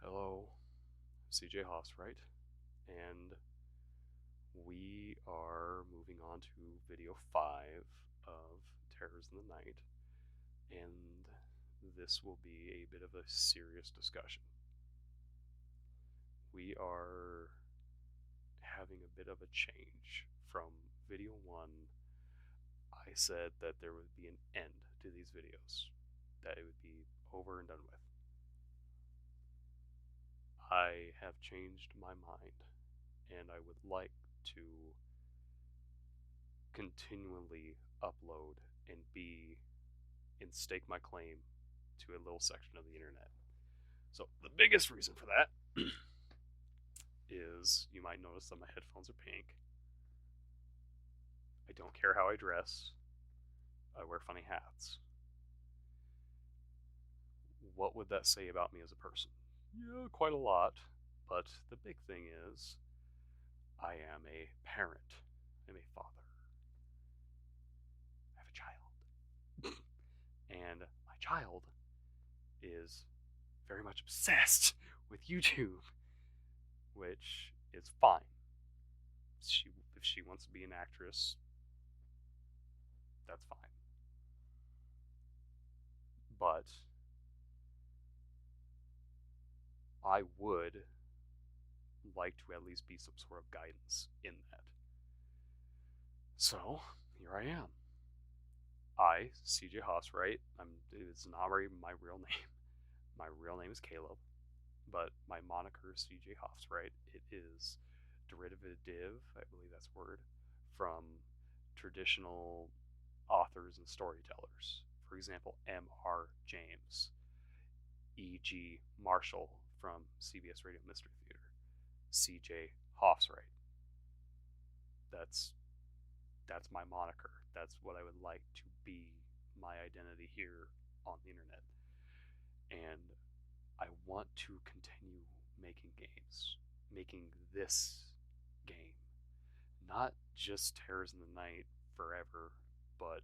Hello, CJ Haas, right? And we are moving on to video 5 of Terrors in the Night, and this will be a bit of a serious discussion. We are having a bit of a change from video 1. I said that there would be an end to these videos, that it would be over and done with. I have changed my mind, and I would like to continually upload and stake my claim to a little section of the internet. So the biggest reason for that is you might notice that my headphones are pink. I don't care how I dress. I wear funny hats. What would that say about me as a person? Yeah, quite a lot. But the big thing is, I am a parent. I'm a father. I have a child. And my child is very much obsessed with YouTube, which is fine. If she wants to be an actress, that's fine. But I would like to at least be some sort of guidance in that. So here I am. I, CJ Haas, right? It's not my real name. My real name is Caleb, but my moniker is CJ Haas, right? It is derivative, I believe that's a word, from traditional authors and storytellers. For example, M.R. James, E.G. Marshall from CBS Radio Mystery Theater, C.J. Hoffswright. That's my moniker. That's what I would like to be my identity here on the internet. And I want to continue making games, making this game, not just Terrors in the Night forever, but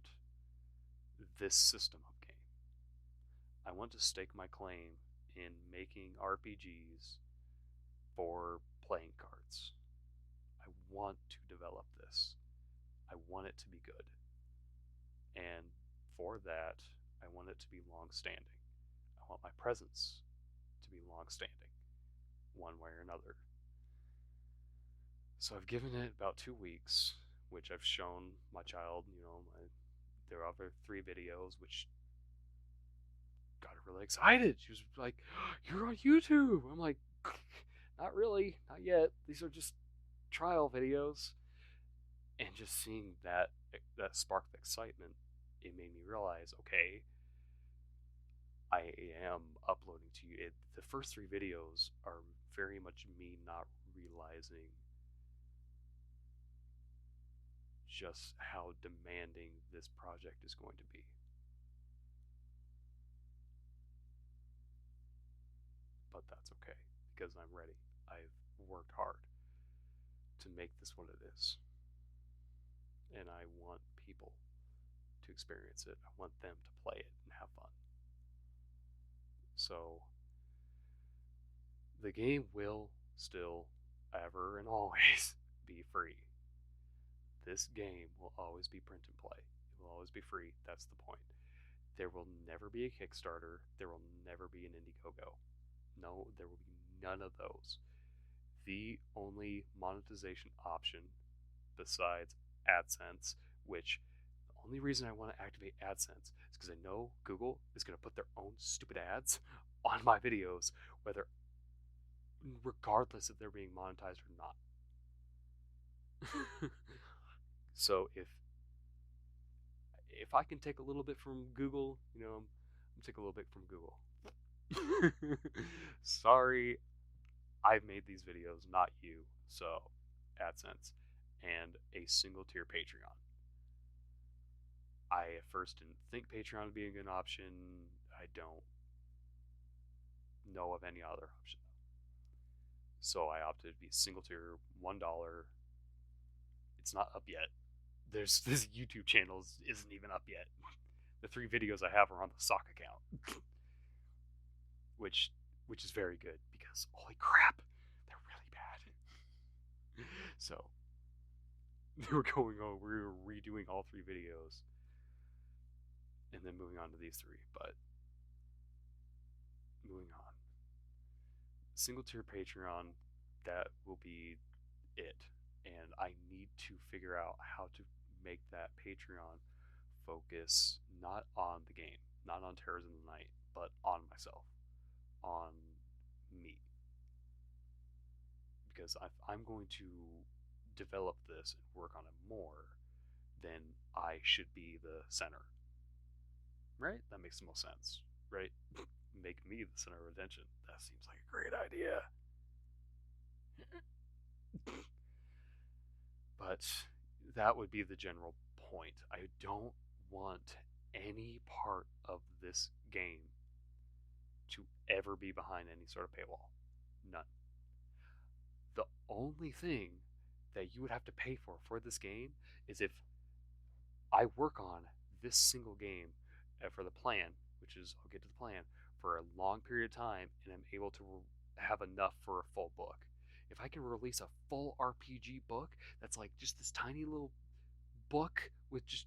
this system of game. I want to stake my claim in making RPGs for playing cards. I want to develop this. I want it to be good. And for that, I want it to be long standing. I want my presence to be long standing, one way or another. So I've given it about 2 weeks, which I've shown my child, there are other 3 videos, which got her really excited. She was like, "You're on YouTube." I'm like, "Not really, not yet. These are just trial videos." And just seeing that spark of excitement, it made me realize, okay, I am uploading to you. The first 3 videos are very much me not realizing just how demanding this project is going to be. But that's okay, because I'm ready. I've worked hard to make this what it is. And I want people to experience it. I want them to play it and have fun. So the game will still, ever and always, be free. This game will always be print and play. It will always be free. That's the point. There will never be a Kickstarter. There will never be an Indiegogo. No, there will be none of those. The only monetization option besides AdSense, which the only reason I want to activate AdSense is because I know Google is going to put their own stupid ads on my videos, regardless if they're being monetized or not. So if I can take a little bit from Google, I'm take a little bit from Google. Sorry, I've made these videos, not you. So, AdSense and a single tier Patreon. I at first didn't think Patreon would be a good option. I don't know of any other option. So I opted to be single tier, $1. It's not up yet. This YouTube channel isn't even up yet. The 3 videos I have are on the sock account, which which is very good because holy crap, they're really bad. So we were redoing all three videos and then moving on to these three. But moving on, single tier Patreon, that will be it. And I need to figure out how to make that Patreon focus not on the game, not on Terrors in the Night, but on myself, on me. Because if I'm going to develop this and work on it more, then I should be the center. Right? That makes the most sense, right? Make me the center of attention. That seems like a great idea. But that would be the general point. I don't want any part of this game to ever be behind any sort of paywall. None. The only thing that you would have to pay for this game is if I work on this single game for the plan, which is, I'll get to the plan, for a long period of time, and I'm able to have enough for a full book. If I can release a full RPG book that's like just this tiny little book with just,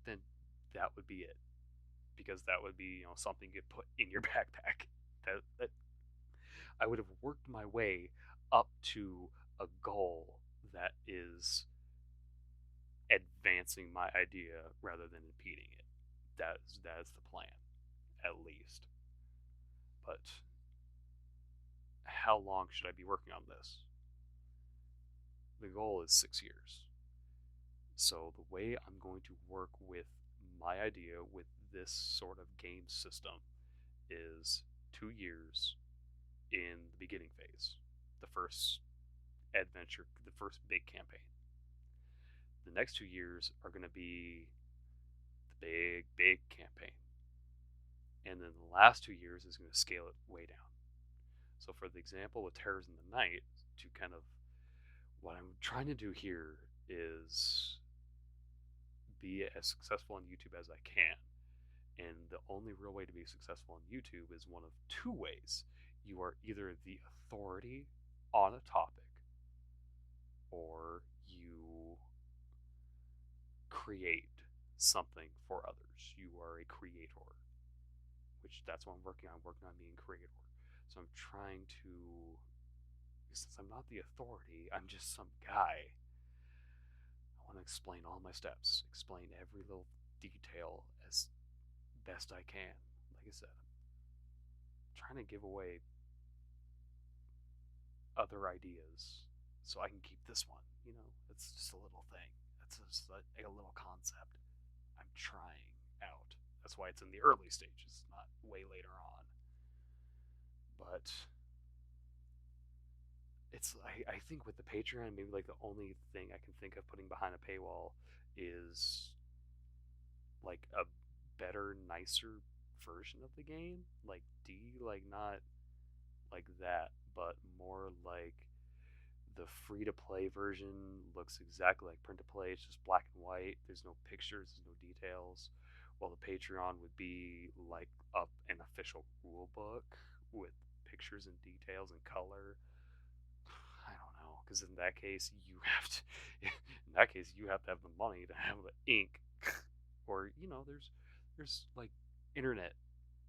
then that would be it. Because that would be, something you could put in your backpack. That I would have worked my way up to a goal that is advancing my idea rather than impeding it. That is the plan, at least. But how long should I be working on this? The goal is 6 years. So the way I'm going to work with my idea with this sort of game system is 2 years in the beginning phase, the first adventure, the first big campaign. The next 2 years are going to be the big campaign. And then the last 2 years is going to scale it way down. So for the example with Terrors in the Night, to kind of, what I'm trying to do here is be as successful on YouTube as I can. And the only real way to be successful on YouTube is one of two ways. You are either the authority on a topic, or you create something for others. You are a creator, which that's what I'm working on. I'm working on being creator. So I'm trying to, since I'm not the authority, I'm just some guy. I want to explain all my steps, explain every little detail as best I can. Like I said, I'm trying to give away other ideas so I can keep this one. It's just a little thing. That's just a little concept I'm trying out. That's why it's in the early stages, not way later on. But I think with the Patreon, maybe like the only thing I can think of putting behind a paywall is like a better, nicer version of the game. Like like not like that, but more like the free to play version looks exactly like print to play. It's just black and white. There's no pictures, there's no details. While the Patreon would be like an official rule book with pictures and details and color. I don't know, because in that case you have to have the money to have the ink, or there's like internet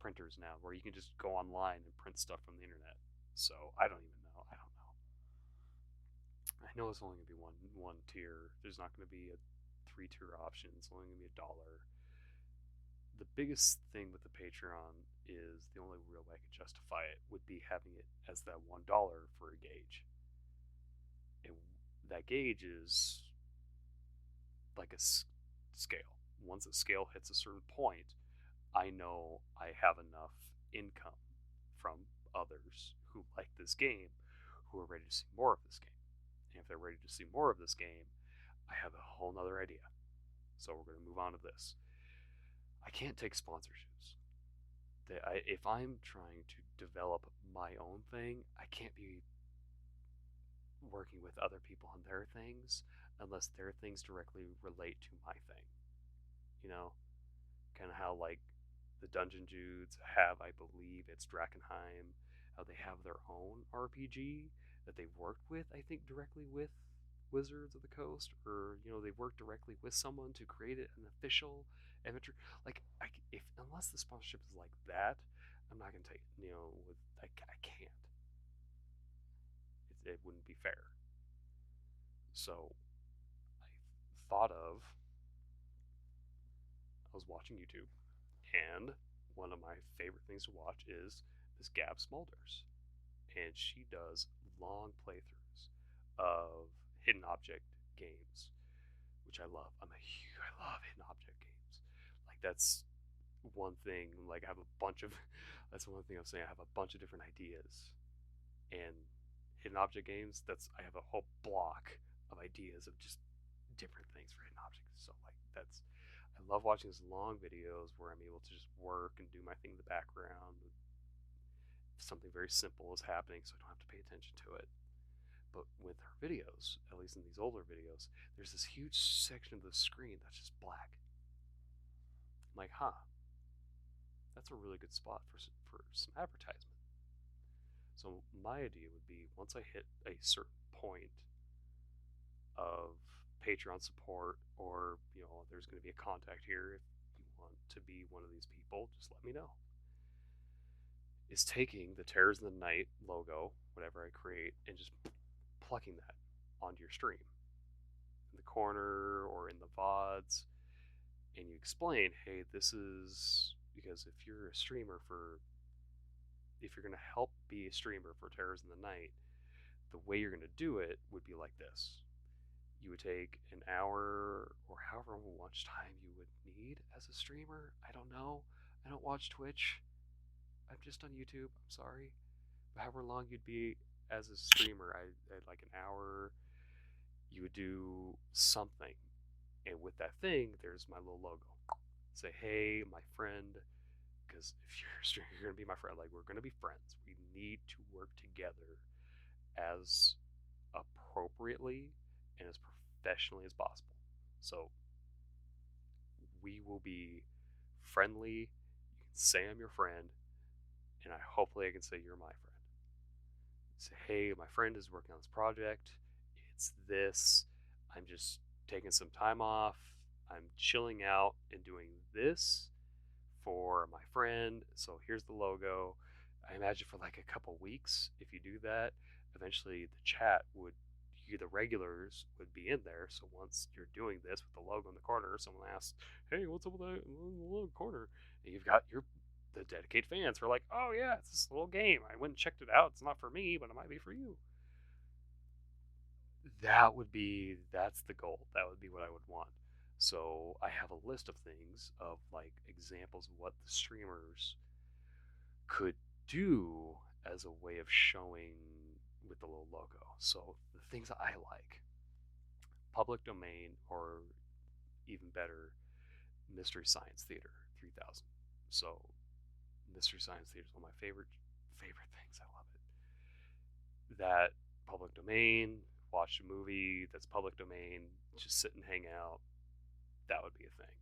printers now where you can just go online and print stuff from the internet. So I don't even know. I don't know. I know it's only gonna be one tier. There's not gonna be a 3 tier option. It's only gonna be $1. The biggest thing with the Patreon is the only real way I could justify it would be having it as that $1 for a gauge. And that gauge is like a scale. Once a scale hits a certain point, I know I have enough income from others who like this game, who are ready to see more of this game. And if they're ready to see more of this game, I have a whole nother idea. So we're going to move on to this. I can't take sponsorships. If I'm trying to develop my own thing, I can't be working with other people on their things unless their things directly relate to my thing. You know, kind of how like the Dungeon Judes have, I believe it's Drakenheim, how they have their own RPG that they've worked with, I think directly with Wizards of the Coast, or they've worked directly with someone to create an official adventure. Like, if unless the sponsorship is like that, I'm not gonna take with I can't. It wouldn't be fair. So I thought of I was watching YouTube, and one of my favorite things to watch is Miss Gab Smulders, and she does long playthroughs of hidden object games, which I love. I love hidden object games. Like, that's one thing. Like, I have a bunch of that's one thing I'm saying. I have a bunch of different ideas, and hidden object games. I have a whole block of ideas of just different things for hidden objects. So like that's I love watching these long videos where I'm able to just work and do my thing in the background. Something very simple is happening, so I don't have to pay attention to it. But with her videos, at least in these older videos, there's this huge section of the screen that's just black. I'm like, that's a really good spot for some advertisement. So my idea would be, once I hit a certain point of Patreon support, or there's going to be a contact here if you want to be one of these people, just let me know. Is taking the Terrors of the Night logo, whatever I create, and just plucking that onto your stream in the corner or in the VODs, and you explain, hey, this is because if you're a streamer if you're going to help be a streamer for Terrors in the Night, the way you're going to do it would be like this. You would take an hour or however much time you would need as a streamer. I don't know. I don't watch Twitch. I'm just on YouTube. I'm sorry. But however long you'd be as a streamer, I like an hour. You would do something, and with that thing, there's my little logo. Say, hey, my friend, because if you're a streamer, you're gonna be my friend. Like, we're gonna be friends. We need to work together as appropriately and as professionally as possible. So we will be friendly. You can say I'm your friend, and hopefully I can say you're my friend. Say, hey, my friend is working on this project. It's this. I'm just taking some time off. I'm chilling out and doing this for my friend. So here's the logo. I imagine for like a couple weeks, if you do that, eventually the chat would, the regulars would be in there. So once you're doing this with the logo in the corner, someone asks, hey, what's up with that little corner? And you've got the dedicated fans who are like, oh yeah, it's this little game. I went and checked it out. It's not for me, but it might be for you. That's the goal. That would be what I would want. So I have a list of things of like examples of what the streamers could do as a way of showing with the little logo. So the things that I like: public domain, or even better, Mystery Science Theater 3000. So Mystery Science Theater is one of my favorite things. I love it. That public domain, watch a movie that's public domain, just sit and hang out. That would be a thing.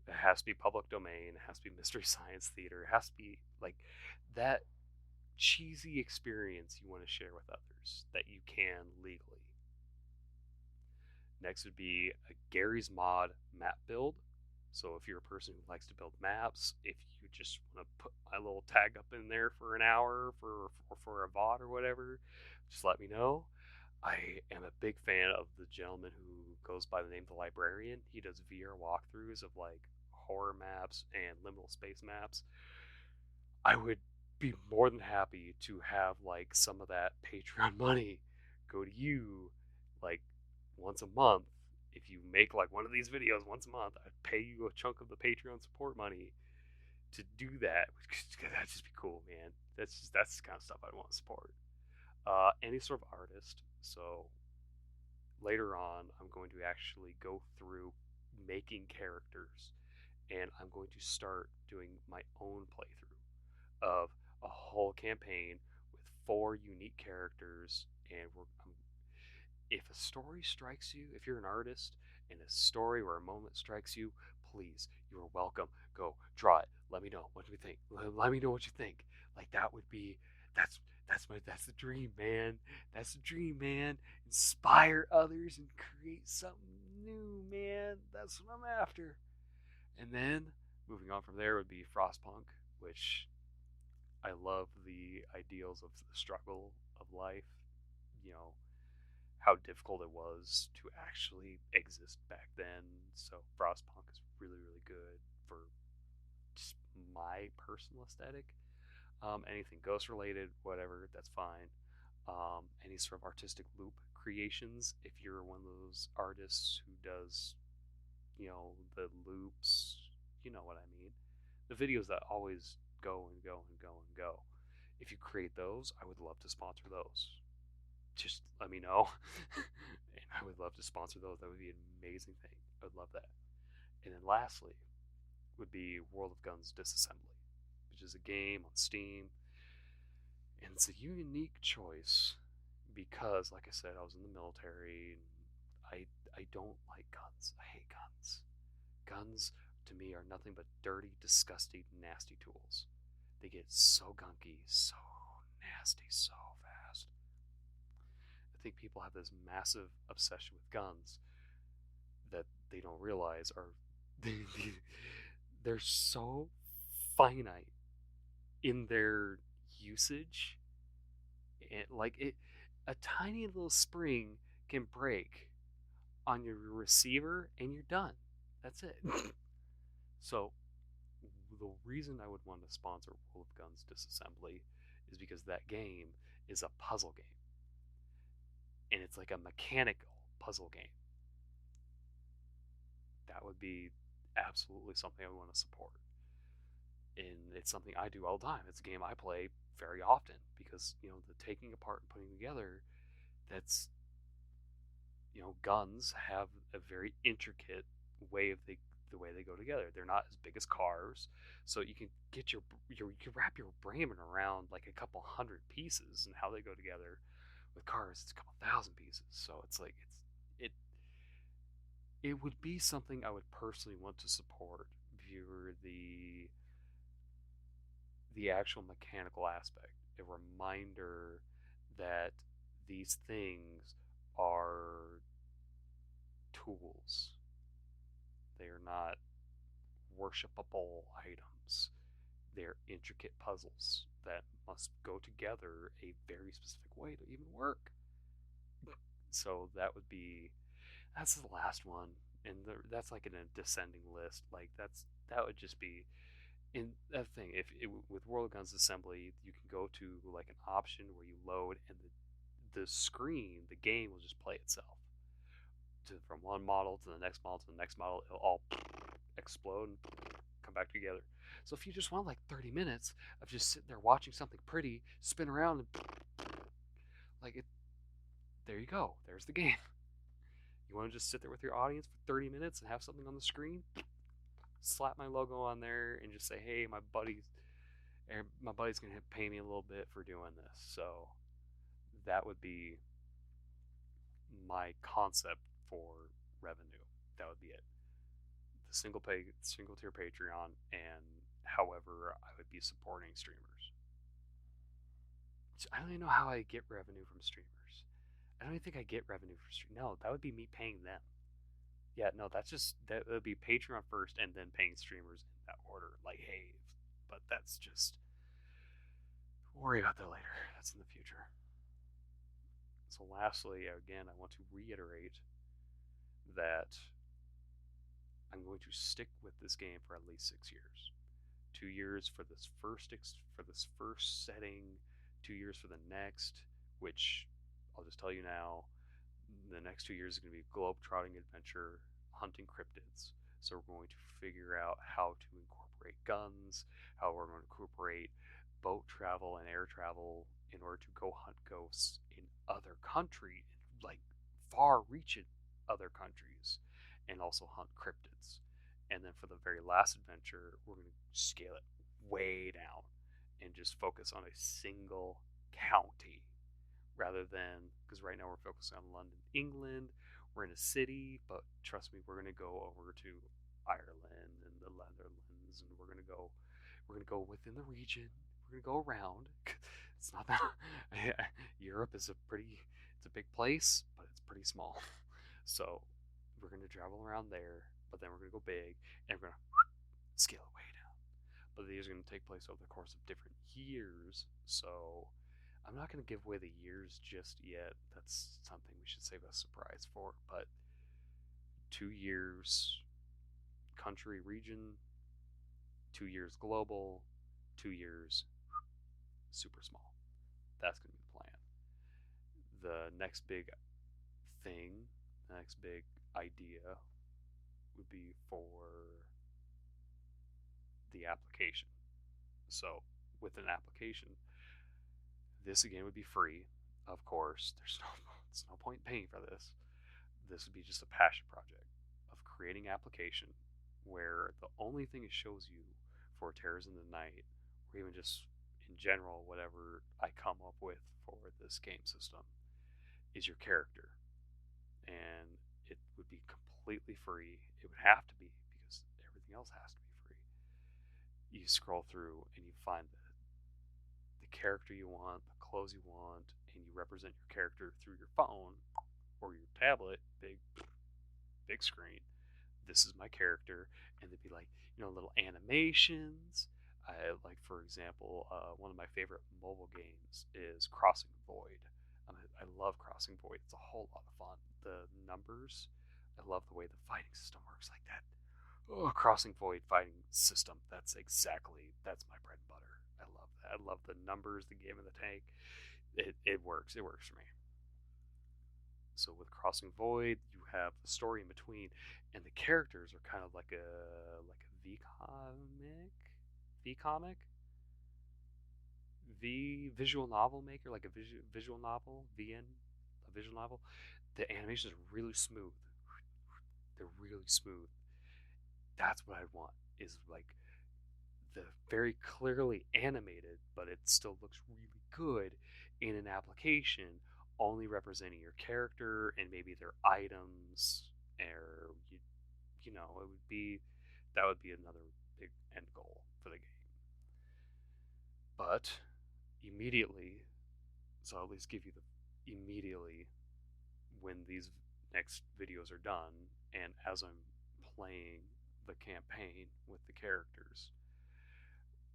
It has to be public domain. It has to be Mystery Science Theater. It has to be like that cheesy experience you want to share with others that you can legally. Next would be a Gary's Mod map build. So if you're a person who likes to build maps, if you just want to put my little tag up in there for an hour for a VOD or whatever, just let me know. I am a big fan of the gentleman who goes by the name of the Librarian. He does VR walkthroughs of like horror maps and liminal space maps. I would be more than happy to have like some of that Patreon money go to you, like once a month. If you make like one of these videos once a month, I'd pay you a chunk of the Patreon support money to do that. That'd just be cool, man. That's the kind of stuff I want to support. Any sort of artist. So later on, I'm going to actually go through making characters, and I'm going to start doing my own playthrough of a whole campaign with 4 unique characters. And if a story strikes you, if you're an artist and a story or a moment strikes you, please, you are welcome. Go draw it. Let me know what you think. Let me know what you think. Like, that would be That's that's the dream, man. That's the dream, man. Inspire others and create something new, man. That's what I'm after. And then moving on from there would be Frostpunk, which I love the ideals of the struggle of life. You know, how difficult it was to actually exist back then. So Frostpunk is really, really good for just my personal aesthetic. Anything ghost related, whatever, that's fine. Any sort of artistic loop creations, if you're one of those artists who does, the loops, you know what I mean. The videos that always go and go and go and go. If you create those, I would love to sponsor those. Just let me know. And I would love to sponsor those. That would be an amazing thing. I would love that. And then lastly would be World of Guns Disassembly, which is a game on Steam. And it's a unique choice because, like I said, I was in the military and I don't like guns. I hate guns. Guns to me are nothing but dirty, disgusting, nasty tools. They get so gunky, so nasty, so fast. I think people have this massive obsession with guns that they don't realize are they're so finite in their usage. And like it, a tiny little spring can break on your receiver and you're done. That's it. So the reason I would want to sponsor World of Guns Disassembly is because that game is a puzzle game. And it's like a mechanical puzzle game. That would be absolutely something I would want to support. And it's something I do all the time. It's a game I play very often because, the taking apart and putting together, that's, guns have a very intricate way of the way they go together. They're not as big as cars, so you can get you can wrap your brain around like a couple hundred pieces and how they go together. With cars, it's a couple thousand pieces, so it's like it it would be something I would personally want to support via the actual mechanical aspect, a reminder that these things are tools. They are not worshipable items. They're intricate puzzles that must go together a very specific way to even work. So that's the last one, and that's like in a descending list. Like that would just be in that thing. If it, with World Guns Assembly, you can go to like an option where you load, and the screen, the game will just play itself from one model to the next model to the next model. It'll all explode and come back together. So if you just want like 30 minutes of just sitting there watching something pretty spin around and like it, there you go. There's the game. You want to just sit there with your audience for 30 minutes and have something on the screen? Slap my logo on there and just say, "Hey, my buddy's gonna pay me a little bit for doing this." So that would be my concept for revenue. That would be it. The single tier Patreon, and however I would be supporting streamers. So I don't even know how I get revenue from streamers. I don't even think I get revenue from streamers. No, that would be me paying them. Yeah, no, that would be Patreon first and then paying streamers in that order. Like, hey, but that's just worry about that later. That's in the future. So, lastly, again, I want to reiterate that I'm going to stick with this game for at least 6 years. 2 years for this first setting, 2 years for the next. Which I'll just tell you now, the next 2 years is going to be globe-trotting adventure, hunting cryptids. So we're going to figure out how to incorporate guns, how we're going to incorporate boat travel and air travel in order to go hunt ghosts in other countries, like far-reaching other countries, and also hunt cryptids. And then for the very last adventure, we're going to scale it way down and just focus on a single county rather than, because right now we're focusing on London, England. We're in a city, but trust me, we're going to go over to Ireland and the Netherlands, and we're going to go within the region. We're going to go around. It's not that Europe is it's a big place, but it's pretty small. So we're gonna travel around there, but then we're gonna go big, and we're gonna scale it way down. But these are gonna take place over the course of different years. So I'm not gonna give away the years just yet. That's something we should save a surprise for. But 2 years country region, 2 years global, 2 years super small. That's gonna be the plan. The next big thing, the next big idea would be for the application. So, with an application, this again would be free, of course. There's no point in paying for this. This would be just a passion project of creating application where the only thing it shows you for Terrors in the Night, or even just in general, whatever I come up with for this game system, is your character. And it would be completely free. It would have to be because everything else has to be free. You scroll through and you find the character you want, the clothes you want, and you represent your character through your phone or your tablet, big screen. This is my character, and they'd be like, little animations. Like, for example, one of my favorite mobile games is Crossing Void. I love Crossing Void. It's a whole lot of fun. The numbers, I love the way the fighting system works like that. Oh, Crossing Void fighting system. That's my bread and butter. I love that. I love the numbers, the game of the tank. It works. It works for me. So with Crossing Void, you have the story in between, and the characters are kind of like a V comic, V visual novel maker, like a visual novel, VN, a visual novel. The animations are really smooth. They're really smooth. That's what I want. Is like the very clearly animated, but it still looks really good in an application, only representing your character and maybe their items, or it would be that would be another big end goal for the game. But immediately, so I'll at least give you the immediately when these next videos are done, and as I'm playing the campaign with the characters,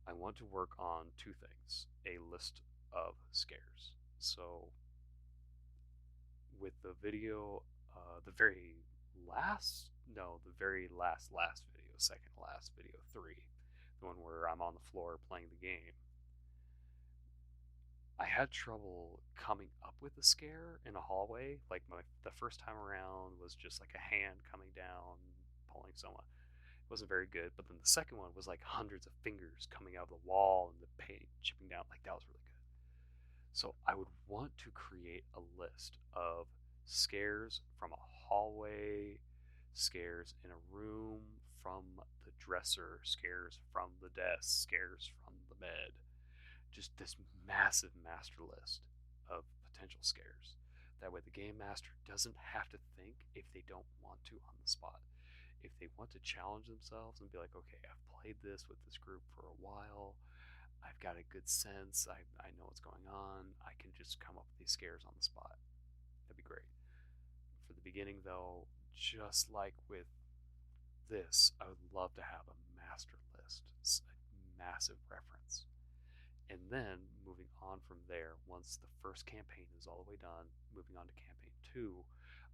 I want to work on two things: a list of scares. So, with the video, the very the very last video, second last video, 3, the one where I'm on the floor playing the game, I had trouble coming up with a scare in a hallway. Like the first time around was just like a hand coming down, pulling someone. It wasn't very good. But then the second one was like hundreds of fingers coming out of the wall and the paint chipping down. Like that was really good. So I would want to create a list of scares from a hallway, scares in a room, from the dresser, scares from the desk, scares from the bed. Just this massive master list of potential scares. That way, the game master doesn't have to think if they don't want to on the spot. If they want to challenge themselves and be like, okay, I've played this with this group for a while, I've got a good sense, I know what's going on, I can just come up with these scares on the spot. That'd be great. For the beginning, though, just like with this, I would love to have a master list, a massive reference. And then moving on from there, once the first campaign is all the way done, moving on to campaign 2,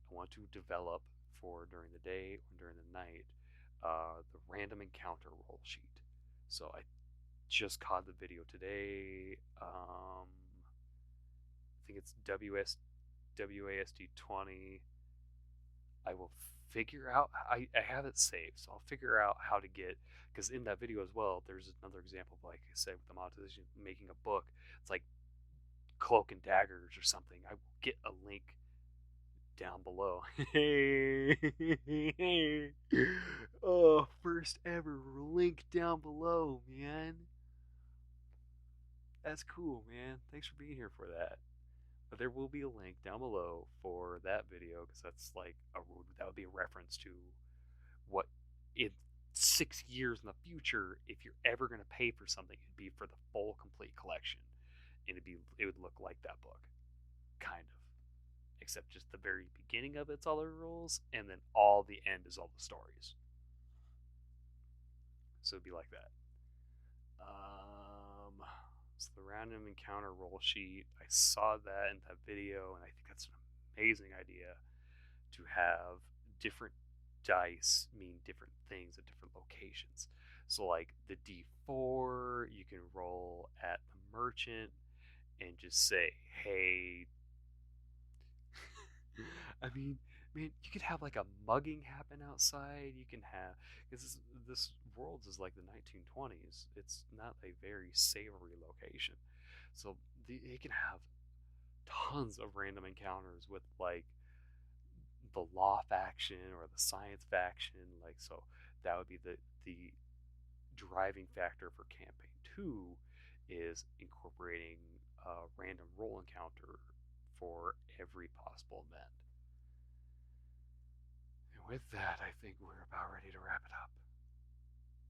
I want to develop for during the day or during the night the random encounter roll sheet. So I just caught the video today. I think it's WASD 20. I will figure out. I have it saved, so I'll figure out how to get. Because in that video as well, there's another example, like I said, with the monetization, making a book. It's like Cloak and Daggers or something. I will get a link down below. Oh, first ever link down below, man. That's cool, man. Thanks for being here for that. But there will be a link down below for that video because that would be a reference to what in 6 years in the future, if you're ever going to pay for something, it'd be for the full complete collection. and it would look like that book, kind of, except just the very beginning of it's all the rules, and then all the end is all the stories. So it'd be like that. So the random encounter roll sheet, I saw that in that video, and I think that's an amazing idea to have different dice mean different things at different locations. So, like the D4, you can roll at the merchant and just say, hey, I mean, man, you could have like a mugging happen outside. You can have, because this world is like the 1920s. It's not a very savory location. So it can have tons of random encounters with like the law faction or the science faction. Like, so that would be the driving factor for campaign 2 is incorporating a random roll encounter for every possible event. And with that, I think we're about ready to wrap it up.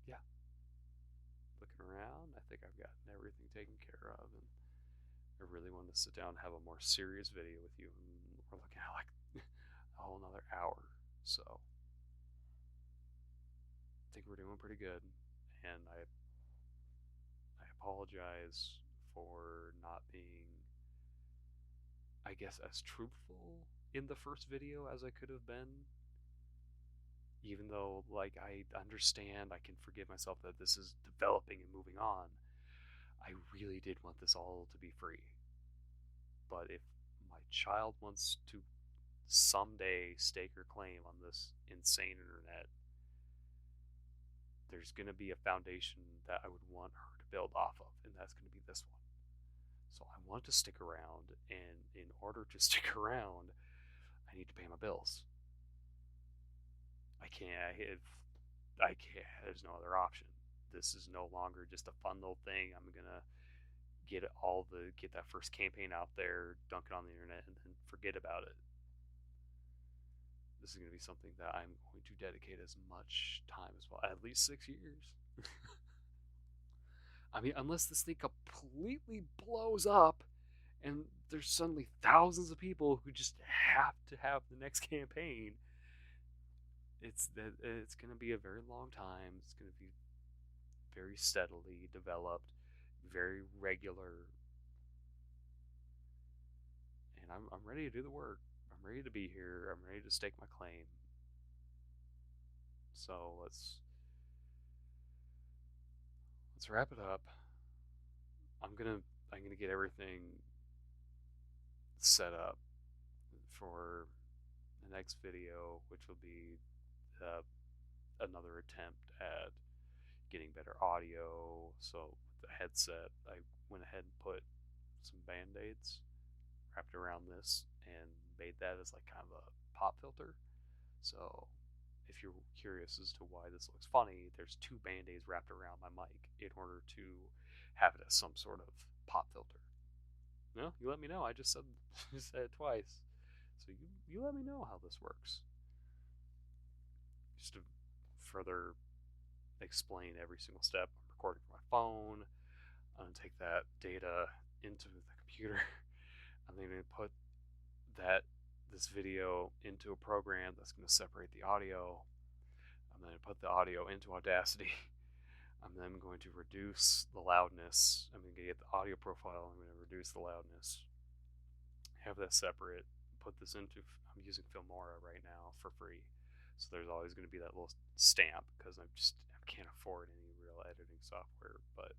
Yeah, looking around, I think I've gotten everything taken care of, and I really wanted to sit down and have a more serious video with you, and we're looking at like a whole another hour. So I think we're doing pretty good, and I apologize for not being, I guess, as truthful in the first video as I could have been. Even though, like, I understand, I can forgive myself that this is developing and moving on, I really did want this all to be free. But if my child wants to someday stake her claim on this insane internet, there's going to be a foundation that I would want her to build off of, and that's going to be this one. So I want to stick around, and in order to stick around, I need to pay my bills. I can't. I can't. There's no other option. This is no longer just a fun little thing. I'm gonna get that first campaign out there, dunk it on the internet, and then forget about it. This is gonna be something that I'm going to dedicate as much time as well, at least 6 years. I mean, unless this thing completely blows up and there's suddenly thousands of people who just have to have the next campaign, it's going to be a very long time. It's going to be very steadily developed, very regular, and I'm ready to do the work. I'm ready to be here. I'm ready to stake my claim. So let's wrap it up. I'm gonna get everything set up for the next video, which will be uh, another attempt at getting better audio. So with the headset, I went ahead and put some band-aids wrapped around this and made that as like kind of a pop filter. So if you're curious as to why this looks funny, there's two band-aids wrapped around my mic in order to have it as some sort of pop filter. No, you let me know. I just said it twice. So you let me know how this works. Just to further explain every single step, I'm recording from my phone. I'm gonna take that data into the computer. I'm gonna put this video into a program that's gonna separate the audio. I'm gonna put the audio into Audacity. I'm then going to reduce the loudness. I'm going to get the audio profile. I'm going to reduce the loudness. Have that separate. Put this into. I'm using Filmora right now for free, so there's always going to be that little stamp because I can't afford any real editing software. But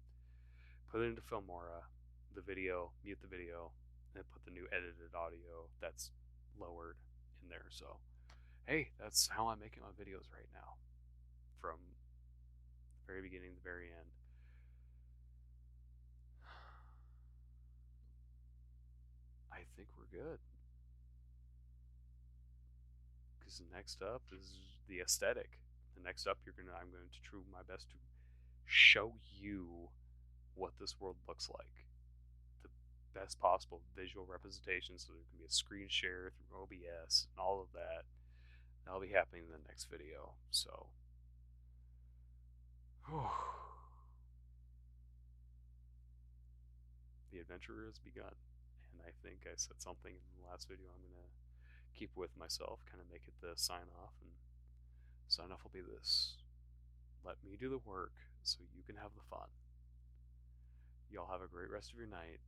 put it into Filmora, the video, mute the video, and put the new edited audio that's lowered in there. So, hey, that's how I'm making my videos right now, from the very beginning to the very end. I think we're good. Because the next up is the aesthetic. The next up, I'm going to try my best to show you what this world looks like. The best possible visual representation, so there can be a screen share through OBS and all of that. That'll be happening in the next video. So, the adventure has begun. And I think I said something in the last video I'm going to keep with myself, kind of make it the sign off. And sign off will be this: let me do the work so you can have the fun. Y'all have a great rest of your night,